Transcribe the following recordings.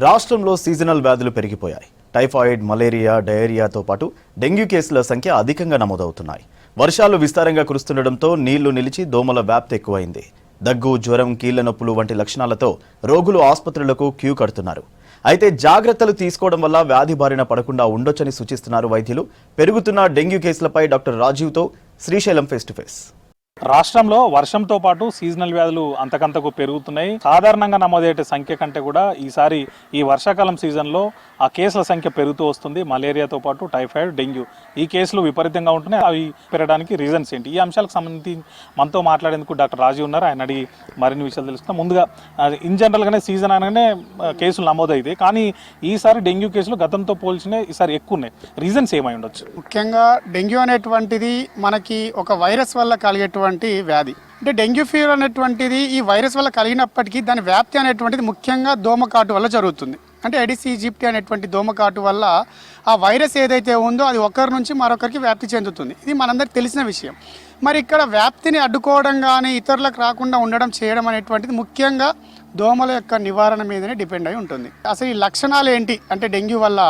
రాష్ట్రంలో సీజనల్ వ్యాధులు పెరిగిపోయాయి. టైఫాయిడ్, మలేరియా, డయేరియాతో పాటు డెంగ్యూ కేసుల సంఖ్య అధికంగా నమోదవుతున్నాయి. వర్షాలు విస్తారంగా కురుస్తుండటంతో నీళ్లు నిలిచి దోమల వ్యాప్తి ఎక్కువైంది. దగ్గు, జ్వరం, కీళ్ల నొప్పులు వంటి లక్షణాలతో రోగులు ఆసుపత్రులకు క్యూ కడుతున్నారు. అయితే జాగ్రత్తలు తీసుకోవడం వల్ల వ్యాధి బారిన పడకుండా ఉండొచ్చని సూచిస్తున్నారు వైద్యులు. పెరుగుతున్న డెంగ్యూ కేసులపై డాక్టర్ రాజీవ్తో శ్రీశైలం ఫేస్ టు ఫేస్. రాష్ట్రంలో వర్షంతో పాటు సీజనల్ వ్యాధులు అంతకంతకు పెరుగుతున్నాయి. సాధారణంగా నమోదయ్యే సంఖ్య కంటే కూడా ఈసారి ఈ వర్షాకాలం సీజన్లో ఆ కేసుల సంఖ్య పెరుగుతూ వస్తుంది. మలేరియాతో పాటు టైఫాయిడ్, డెంగ్యూ ఈ కేసులు విపరీతంగా ఉంటున్నాయి. అవి పెరగడానికి రీజన్స్ ఏంటి? ఈ అంశాలకు సంబంధించి మనతో మాట్లాడేందుకు డాక్టర్ రాజీవ్ ఉన్నారు. ఆయన అడిగి మరిన్ని విషయాలు తెలుసుకుందాం. ముందుగా ఇన్ జనరల్గానే సీజన్ అనగానే కేసులు నమోదైతే, కానీ ఈసారి డెంగ్యూ కేసులు గతంతో పోల్చిన ఈసారి ఎక్కువ ఉన్నాయి. రీజన్స్ ఏమై ఉండొచ్చు? ముఖ్యంగా డెంగ్యూ అనేటువంటిది మనకి ఒక వైరస్ వల్ల కలిగేటువంటి వ్యాధి. అంటే డెంగ్యూ ఫీవర్ అనేటువంటిది ఈ వైరస్ వల్ల కలిగినప్పటికీ దాని వ్యాప్తి అనేటువంటిది ముఖ్యంగా దోమకాటు వల్ల జరుగుతుంది. అంటే ఎడిస్ ఈజిప్టి అనేటువంటి దోమకాటు వల్ల ఆ వైరస్ ఏదైతే ఉందో అది ఒకరి నుంచి మరొకరికి వ్యాప్తి చెందుతుంది. ఇది మనందరికి తెలిసిన విషయం. మరి ఇక్కడ వ్యాప్తిని అడ్డుకోవడం కానీ ఇతరులకు రాకుండా ఉండడం చేయడం అనేటువంటిది ముఖ్యంగా దోమల యొక్క నివారణ మీదనే డిపెండ్ అయి ఉంటుంది. అసలు ఈ లక్షణాలు ఏంటి అంటే డెంగ్యూ వల్ల,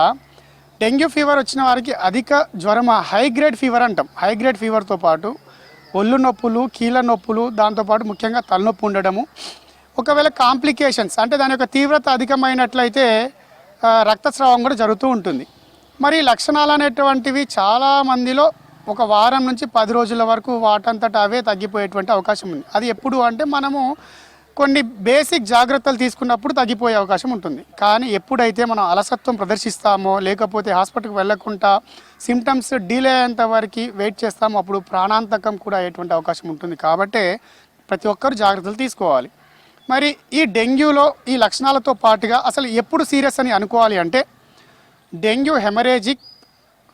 డెంగ్యూ ఫీవర్ వచ్చిన వారికి అధిక జ్వరం, హై గ్రేడ్ ఫీవర్ అంటాం. హై గ్రేడ్ ఫీవర్తో పాటు ఒళ్ళు నొప్పులు, కీళ్ళ నొప్పులు, దాంతోపాటు ముఖ్యంగా తలనొప్పి ఉండడము. ఒకవేళ కాంప్లికేషన్స్ అంటే దాని యొక్క తీవ్రత అధికమైనట్లయితే రక్తస్రావం కూడా జరుగుతూ ఉంటుంది. మరి లక్షణాలు అనేటువంటివి చాలా మందిలో ఒక వారం నుంచి 10 రోజుల వరకు వాటంతటా అవే తగ్గిపోయేటువంటి అవకాశం ఉంది. అది ఎప్పుడు అంటే మనము కొన్ని బేసిక్ జాగ్రత్తలు తీసుకున్నప్పుడు తగ్గిపోయే అవకాశం ఉంటుంది. కానీ ఎప్పుడైతే మనం అలసత్వం ప్రదర్శిస్తామో, లేకపోతే హాస్పిటల్కి వెళ్ళకుండా సిమ్టమ్స్ డిలే అయ్యేంత వరకు వెయిట్ చేస్తామో అప్పుడు ప్రాణాంతకం కూడా అయ్యేటువంటి అవకాశం ఉంటుంది. కాబట్టి ప్రతి ఒక్కరు జాగ్రత్తలు తీసుకోవాలి. మరి ఈ డెంగ్యూలో ఈ లక్షణాలతో పాటుగా అసలు ఎప్పుడు సీరియస్ అని అనుకోవాలి అంటే డెంగ్యూ హెమరేజిక్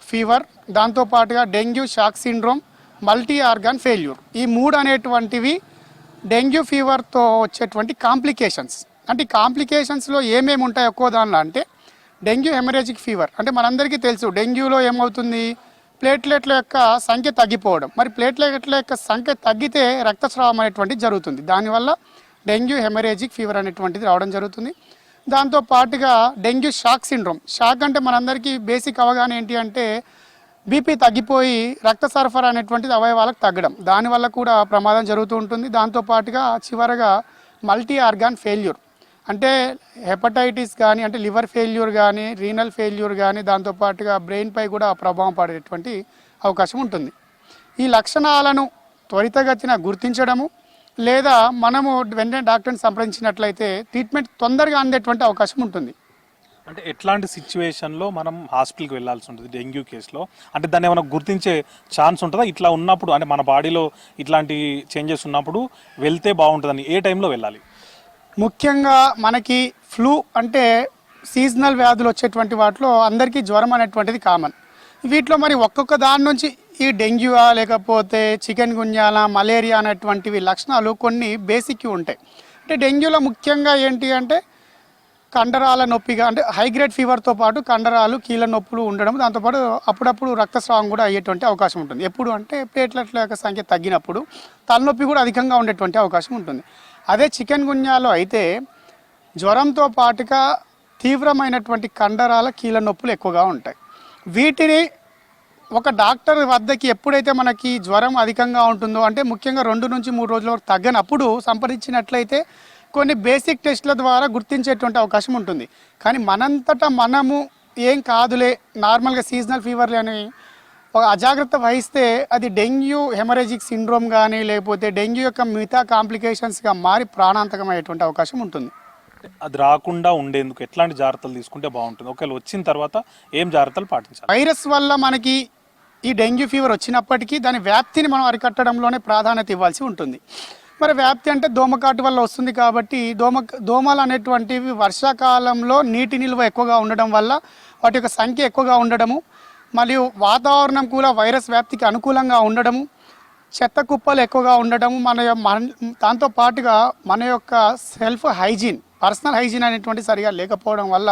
ఫీవర్, దాంతోపాటుగా dengue shock syndrome, multi organ failure, ఈ 3 అనేటువంటివి డెంగ్యూ ఫీవర్తో వచ్చేటువంటి కాంప్లికేషన్స్. అంటే కాంప్లికేషన్స్లో ఏమేమి ఉంటాయి ఎక్కువ దానిలో అంటే డెంగ్యూ హెమరేజిక్ ఫీవర్ అంటే మనందరికీ తెలుసు డెంగ్యూలో ఏమవుతుంది, ప్లేట్లెట్ల యొక్క సంఖ్య తగ్గిపోవడం. మరి ప్లేట్లెట్ల యొక్క సంఖ్య తగ్గితే రక్తస్రావం అనేటువంటిది జరుగుతుంది. దానివల్ల డెంగ్యూ హెమరేజిక్ ఫీవర్ అనేటువంటిది రావడం జరుగుతుంది. దాంతో పాటుగా డెంగ్యూ షాక్ సిండ్రోమ్. షాక్ అంటే మనందరికీ బేసిక్ అవగాహన ఏంటి అంటే బీపీ తగ్గిపోయి రక్త సరఫరా అనేటువంటిది అవయవాలకు తగ్గడం, దానివల్ల కూడా ప్రమాదం జరుగుతూ ఉంటుంది. దాంతోపాటుగా చివరగా మల్టీ ఆర్గాన్ ఫెయిల్యూర్ అంటే హెపటైటిస్ కానీ, అంటే లివర్ ఫెయిల్యూర్ కానీ, రీనల్ ఫెయిల్యూర్ కానీ, దాంతోపాటుగా బ్రెయిన్పై కూడా ప్రభావం పడేటువంటి అవకాశం ఉంటుంది. ఈ లక్షణాలను త్వరితగతిన గుర్తించడము లేదా మనము వెంటనే డాక్టర్ని సంప్రదించినట్లయితే ట్రీట్మెంట్ తొందరగా అందేటువంటి అవకాశం ఉంటుంది. అంటే ఎట్లాంటి సిచ్యువేషన్లో మనం హాస్పిటల్కి వెళ్ళాల్సి ఉంటుంది డెంగ్యూ కేసులో? అంటే దాన్ని ఏమైనా గుర్తించే ఛాన్స్ ఉంటుందా? ఇట్లా ఉన్నప్పుడు అంటే మన బాడీలో ఇట్లాంటి చేంజెస్ ఉన్నప్పుడు వెళ్తే బాగుంటుందని ఏ టైంలో వెళ్ళాలి? ముఖ్యంగా మనకి ఫ్లూ అంటే సీజనల్ వ్యాధులు వచ్చేటువంటి వాటిలో అందరికీ జ్వరం అనేటువంటిది కామన్. వీటిలో మరి ఒక్కొక్క దాని నుంచి ఈ డెంగ్యూవా లేకపోతే చికెన్ గున్యాలా, మలేరియా అనేటువంటివి లక్షణాలు కొన్ని బేసిక్ ఉంటాయి. అంటే డెంగ్యూలో ముఖ్యంగా ఏంటి అంటే కండరాల నొప్పిగా, అంటే హై గ్రేడ్ ఫీవర్తో పాటు కండరాలు, కీళ్ళ నొప్పులు ఉండడం, దాంతోపాటు అప్పుడప్పుడు రక్తస్రావం కూడా అయ్యేటువంటి అవకాశం ఉంటుంది. ఎప్పుడు అంటే ప్లేట్లెట్ల యొక్క సంఖ్య తగ్గినప్పుడు తలనొప్పి కూడా అధికంగా ఉండేటువంటి అవకాశం ఉంటుంది. అదే చికెన్ గున్యాలో అయితే జ్వరంతో పాటుగా తీవ్రమైనటువంటి కండరాల, కీళ్ళ నొప్పులు ఎక్కువగా ఉంటాయి. వీటిని ఒక డాక్టర్ వద్దకి ఎప్పుడైతే మనకి జ్వరం అధికంగా ఉంటుందో, అంటే ముఖ్యంగా 2 నుంచి 3 రోజుల వరకు తగ్గనప్పుడు సంప్రదించినట్లయితే కొన్ని బేసిక్ టెస్ట్ల ద్వారా గుర్తించేటువంటి అవకాశం ఉంటుంది. కానీ మనంతటా మనము ఏం కాదులే, నార్మల్గా సీజనల్ ఫీవర్లే అని ఒక అజాగ్రత్త వహిస్తే అది డెంగ్యూ హెమరేజిక్ సిండ్రోమ్ కానీ లేకపోతే డెంగ్యూ యొక్క మిగతా కాంప్లికేషన్స్గా మారి ప్రాణాంతకమయ్యేటువంటి అవకాశం ఉంటుంది. అది రాకుండా ఉండేందుకు ఎట్లాంటి జాగ్రత్తలు తీసుకుంటే బాగుంటుంది? ఒకవేళ వచ్చిన తర్వాత ఏం జాగ్రత్తలు పాటించాలి? వైరస్ వల్ల మనకి ఈ డెంగ్యూ ఫీవర్ వచ్చినప్పటికీ దాని వ్యాప్తిని మనం అరికట్టడంలోనే ప్రాధాన్యత ఇవ్వాల్సి ఉంటుంది. మరి వ్యాప్తి అంటే దోమకాటు వల్ల వస్తుంది కాబట్టి దోమలు అనేటువంటివి వర్షాకాలంలో నీటి నిల్వ ఎక్కువగా ఉండడం వల్ల వాటి యొక్క సంఖ్య ఎక్కువగా ఉండడము, మరియు వాతావరణం కూడా వైరస్ వ్యాప్తికి అనుకూలంగా ఉండడము, చెత్త కుప్పలు ఎక్కువగా ఉండడము, దాంతో పాటుగా మన యొక్క సెల్ఫ్ హైజీన్, పర్సనల్ హైజీన్ అనేటువంటి సరిగా లేకపోవడం వల్ల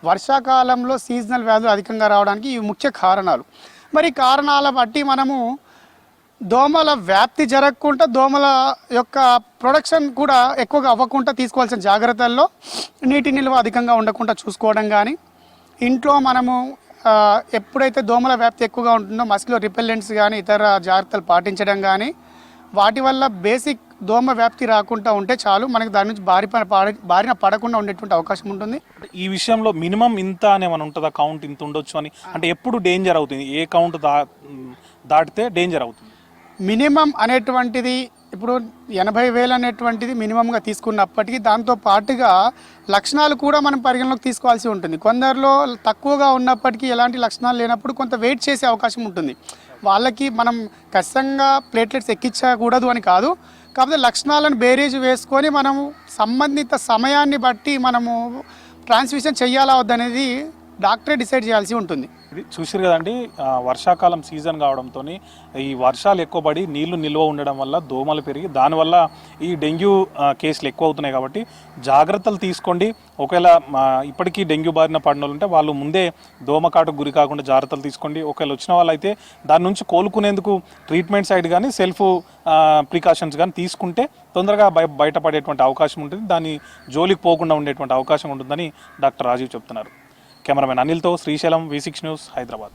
వర్షాకాలంలో సీజనల్ వ్యాధులు అధికంగా రావడానికి ఇవి ముఖ్య కారణాలు. మరి కారణాల బట్టి మనము దోమల వ్యాప్తి జరగకుండా దోమల యొక్క ప్రొడక్షన్ కూడా ఎక్కువగా అవ్వకుండా తీసుకోవాల్సిన జాగ్రత్తల్లో నీటి నిల్వ అధికంగా ఉండకుండా చూసుకోవడం కానీ, ఇంట్లో మనము ఎప్పుడైతే దోమల వ్యాప్తి ఎక్కువగా ఉంటుందో మస్కిటో రిపెల్లెంట్స్ కానీ ఇతర జాగ్రత్తలు పాటించడం కానీ, వాటి వల్ల బేసిక్ దోమ వ్యాప్తి రాకుండా ఉంటే చాలు, మనకి దాని నుంచి బారిన పడకుండా ఉండేటువంటి అవకాశం ఉంటుంది. ఈ విషయంలో మినిమం ఇంత అని ఏమైనా ఉంటుందా, కౌంట్ ఇంత ఉండొచ్చు అని? అంటే ఎప్పుడు డేంజర్ అవుతుంది, ఏ కౌంట్ దాటితే డేంజర్ అవుతుంది? మినిమం అనేటువంటిది ఇప్పుడు 80,000 అనేటువంటిది మినిమంగా తీసుకున్నప్పటికీ దాంతో పాటుగా లక్షణాలు కూడా మనం పరిగణలోకి తీసుకోవాల్సి ఉంటుంది. కొందరిలో తక్కువగా ఉన్నప్పటికీ ఎలాంటి లక్షణాలు లేనప్పుడు కొంత వెయిట్ చేసే అవకాశం ఉంటుంది. వాళ్ళకి మనం ఖచ్చితంగా ప్లేట్లెట్స్ ఎక్కించకూడదు అని కాదు, కాకపోతే లక్షణాలను బేరీజ్ వేసుకొని మనము సంబంధిత సమయాన్ని బట్టి మనము ట్రాన్స్మిషన్ చెయ్యాలా వద్దనేది డాక్టరే డిసైడ్ చేయాల్సి ఉంటుంది. ఇది చూసారు కదండి, వర్షాకాలం సీజన్ కావడంతో ఈ వర్షాలు ఎక్కువ పడి నీళ్లు నిల్వ ఉండడం వల్ల దోమలు పెరిగి దానివల్ల ఈ డెంగ్యూ కేసులు ఎక్కువ అవుతున్నాయి. కాబట్టి జాగ్రత్తలు తీసుకోండి. ఒకవేళ ఇప్పటికీ డెంగ్యూ బారిన పడిన వాళ్ళు ఉంటే వాళ్ళు ముందే దోమకాటుకు గురి కాకుండా జాగ్రత్తలు తీసుకోండి. ఒకవేళ వచ్చిన వాళ్ళు అయితే దాని నుంచి కోలుకునేందుకు ట్రీట్మెంట్ సైడ్ కానీ సెల్ఫ్ ప్రికాషన్స్ కానీ తీసుకుంటే తొందరగా బయటపడేటువంటి అవకాశం ఉంటుంది. దాని జోలికి పోకుండా ఉండేటువంటి అవకాశం ఉంటుందని డాక్టర్ రాజీవ్ చెప్తున్నారు. కెమెరామెన్ అనిల్తో శ్రీశైలం, V6 న్యూస్, హైదరాబాద్.